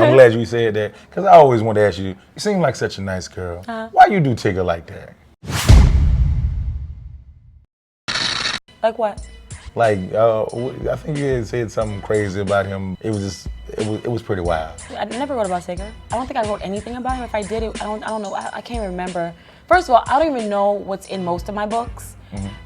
I'm glad you said that, because I always want to ask you, you seem like such a nice girl. Why you do Tigger like that? Like what? Like, I think you had said something crazy about him. It was just, it was pretty wild. I never wrote about Tigger. I don't think I wrote anything about him. If I did, I don't know. I can't remember. First of all, I don't even know what's in most of my books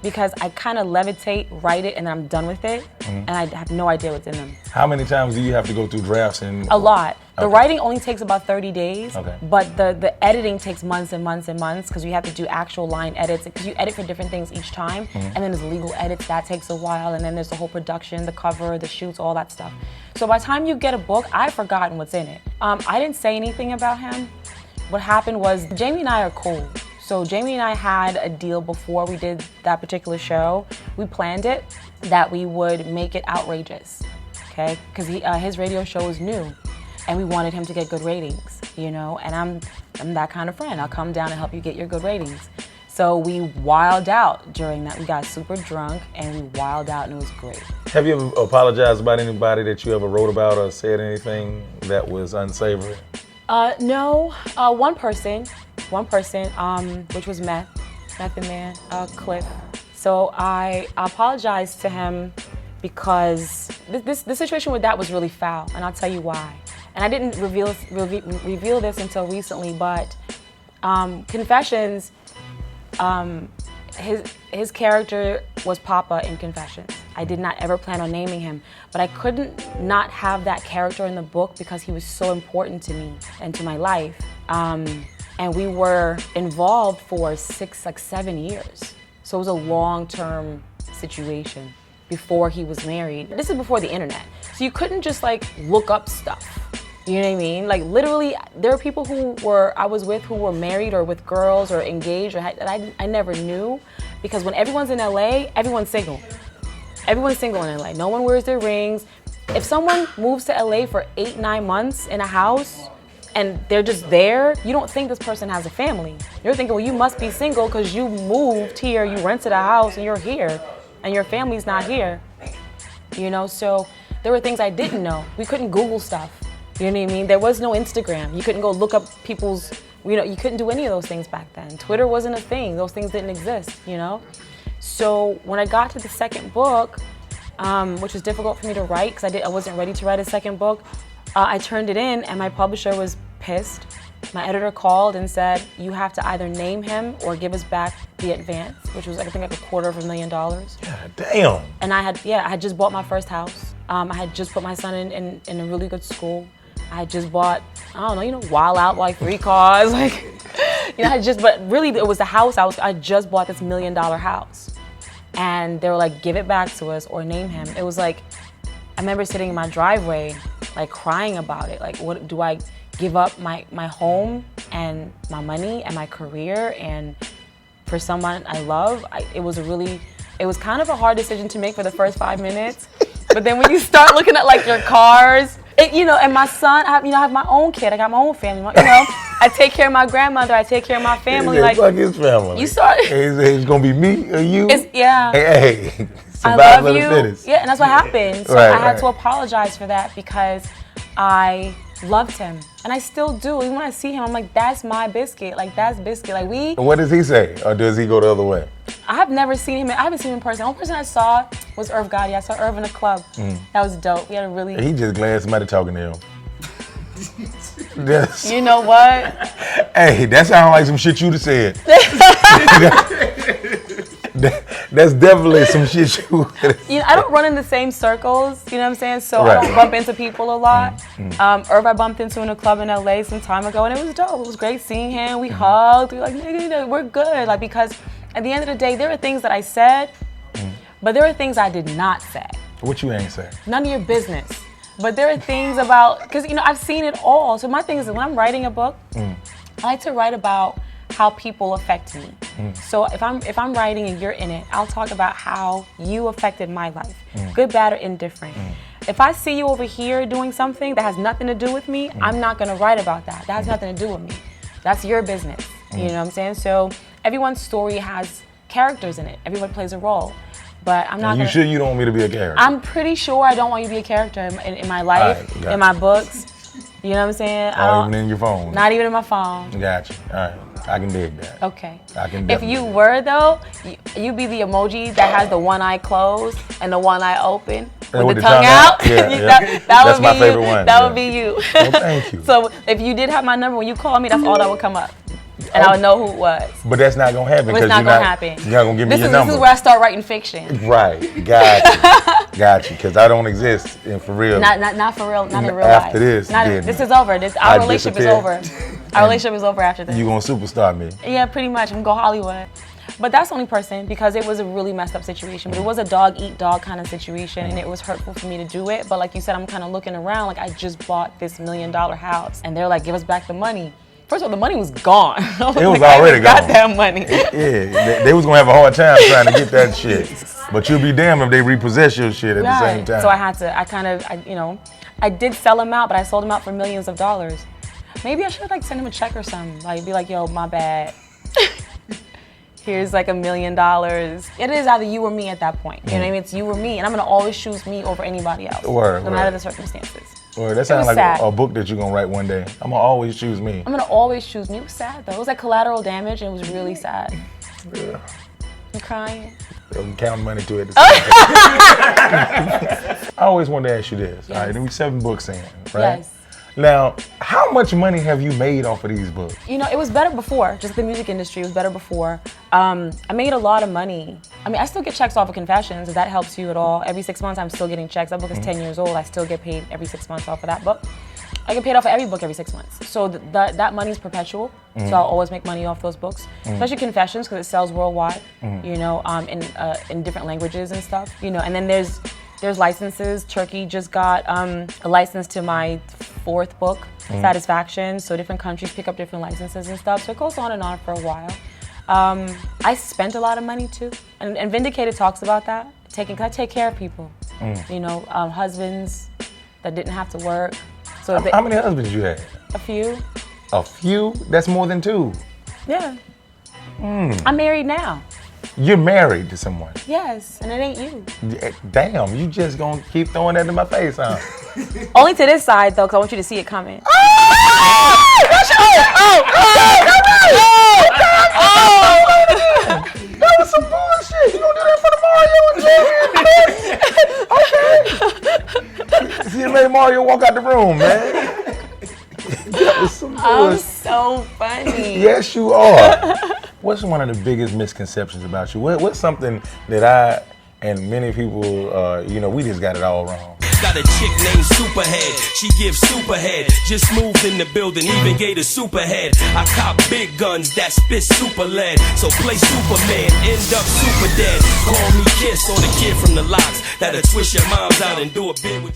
because I kind of levitate, write it, and then I'm done with it, and I have no idea what's in them. How many times do you have to go through drafts? A lot. The writing only takes about 30 days, Okay. but the editing takes months and months and months because you have to do actual line edits because you edit for different things each time, and then there's legal edits, that takes a while, and then there's the whole production, the cover, the shoots, all that stuff. So by the time you get a book, I've forgotten what's in it. I didn't say anything about him. What happened was Jamie and I are cool. So Jamie and I had a deal before we did that particular show. We planned it that we would make it outrageous, okay? Because his radio show was new, and we wanted him to get good ratings, you know? And I'm that kind of friend. I'll come down and help you get your good ratings. So we wilded out during that. We got super drunk, and we wilded out, and it was great. Have you ever apologized about anybody that you ever wrote about or said anything that was unsavory? No, one person, which was Method Man, Cliff. So I apologized to him because the situation with that was really foul, and I'll tell you why. And I didn't reveal this until recently, but Confessions, his character was Papa in Confessions. I did not ever plan on naming him, but I couldn't not have that character in the book because he was so important to me and to my life. And we were involved for 7 years. So it was a long-term situation before he was married. This is before the internet. So you couldn't just like look up stuff. You know what I mean? Like literally, there are people who I was with who were married or with girls or engaged or that I never knew, because when everyone's in LA, everyone's single. Everyone's single in LA. No one wears their rings. If someone moves to LA for 8-9 months in a house and they're just there, you don't think this person has a family. You're thinking, well, you must be single because you moved here, you rented a house, and you're here, and your family's not here. You know, so there were things I didn't know. We couldn't Google stuff. You know what I mean? There was no Instagram. You couldn't go look up people's, you couldn't do any of those things back then. Twitter wasn't a thing. Those things didn't exist, you know? So when I got to the second book, which was difficult for me to write because I wasn't ready to write a second book, I turned it in and my publisher was pissed. My editor called and said, you have to either name him or give us back the advance, which was I think like $250,000. God damn. And I had just bought my first house. I had just put my son in a really good school. I had just bought, I don't know, Wild Out, like 3 cars, like, but really it was the house. I just bought this $1 million house. And they were like, give it back to us or name him. It was like, I remember sitting in my driveway, like crying about it. Like, what do I give up my home and my money and my career and for someone I love? It was kind of a hard decision to make for the first 5 minutes. But then when you start looking at like your cars, and my son, I have my own kid. I got my own family. I take care of my grandmother. I take care of my family. Like, fuck his family. You start. It's gonna be me or you. Yeah. Hey, I love you. Yeah, and that's what happened. So I had to apologize for that because I loved him, and I still do. Even when I see him, I'm like, that's my biscuit. Like that's biscuit. Like we. What does he say, or does he go the other way? I have never seen him. I haven't seen him in person. The only person I saw was Irv Gotti. I saw Irv in a club. That was dope. We had a really. He just glad somebody talking to him. You know what? Hey, that sounds like some shit you'd have said. That's definitely some shit you would have said. I don't run in the same circles, you know what I'm saying? So I don't bump into people a lot. Irv I bumped into in a club in LA some time ago, and it was dope. It was great seeing him. We hugged. We were like, nigga, we're good. Like, because at the end of the day, there are things that I said, but there are things I did not say. What you ain't say? None of your business. But there are things about, because I've seen it all. So my thing is that when I'm writing a book, I like to write about how people affect me. So if I'm writing and you're in it, I'll talk about how you affected my life, good, bad, or indifferent. If I see you over here doing something that has nothing to do with me, I'm not gonna write about that. That has nothing to do with me. That's your business. You know what I'm saying? So everyone's story has characters in it. Everyone plays a role. But I'm not. You sure you don't want me to be a character? I'm pretty sure I don't want you to be a character in my life, in my books. You know what I'm saying? Not even in your phone. Not even in my phone. Gotcha. All right. I can dig that. Okay. I can If you were though, you be the emoji that has the one eye closed and the one eye open with the tongue out. Yeah, that that's would my be favorite you. one. That would be you. Well, thank you. So if you did have my number when you call me, that's all that would come up. And I would know who it was. But that's not gonna happen. It's not gonna happen. You're not gonna give me your number. This is where I start writing fiction. Right. Got you. Because I don't exist for real. Not for real. Not in real life. After this, this is over. Our relationship is over. Our relationship is over after this. You gonna superstar me? Yeah, pretty much. I'm gonna go Hollywood. But that's the only person because it was a really messed up situation. But it was a dog eat dog kind of situation, and it was hurtful for me to do it. But like you said, I'm kind of looking around like I just bought this $1 million house, and they're like, give us back the money. First of all, the money was gone. It was already gone. Got that money. Yeah, they was gonna have a hard time trying to get that shit. But you'll be damned if they repossess your shit at the same time. So I had to. I did sell them out, but I sold them out for millions of dollars. Maybe I should send him a check or something. Be like, yo, my bad. Here's $1 million. It is either you or me at that point. You know what I mean? It's you or me, and I'm gonna always choose me over anybody else, no matter the circumstances. Well, that sounds like a book that you're gonna write one day. I'm gonna always choose me. I'm gonna always choose me. It was sad though. It was like collateral damage, and it was really sad. Yeah. I'm crying. I'm counting money to it. I always wanted to ask you this. Yes. All right, then we 7 books in, right? Yes. Now, how much money have you made off of these books? It was better before. Just the music industry was better before. I made a lot of money. I still get checks off of Confessions, if that helps you at all. Every 6 months, I'm still getting checks. That book is 10 years old. I still get paid every 6 months off of that book. I get paid off of every book every 6 months. So that money is perpetual. So I'll always make money off those books, especially Confessions because it sells worldwide. In different languages and stuff. And then there's licenses. Turkey just got a license to my 4th book, Satisfaction. So different countries pick up different licenses and stuff. So it goes on and on for a while. I spent a lot of money too, and Vindicated talks about that. Cause I take care of people. Husbands that didn't have to work. So how many husbands you had? A few. A few? That's more than 2. Yeah. I'm married now. You're married to someone? Yes, and it ain't you. Damn, you just gonna keep throwing that in my face, huh? Only to this side though, cause I want you to see it coming. That was some bullshit. You gonna do that for the Mario and Jimmy? Okay. See, you made Mario walk out the room, man. That was some bullshit. I'm so funny. Yes, you are. What's one of the biggest misconceptions about you? What's something that I and many people, we just got it all wrong? Got a chick named Superhead, she gives superhead. Just moved in the building, even gave a superhead. I cop big guns that spit super lead. So play Superman, end up super dead. Call me Kiss or the kid from the Locks that'll twist your moms out and do a bit with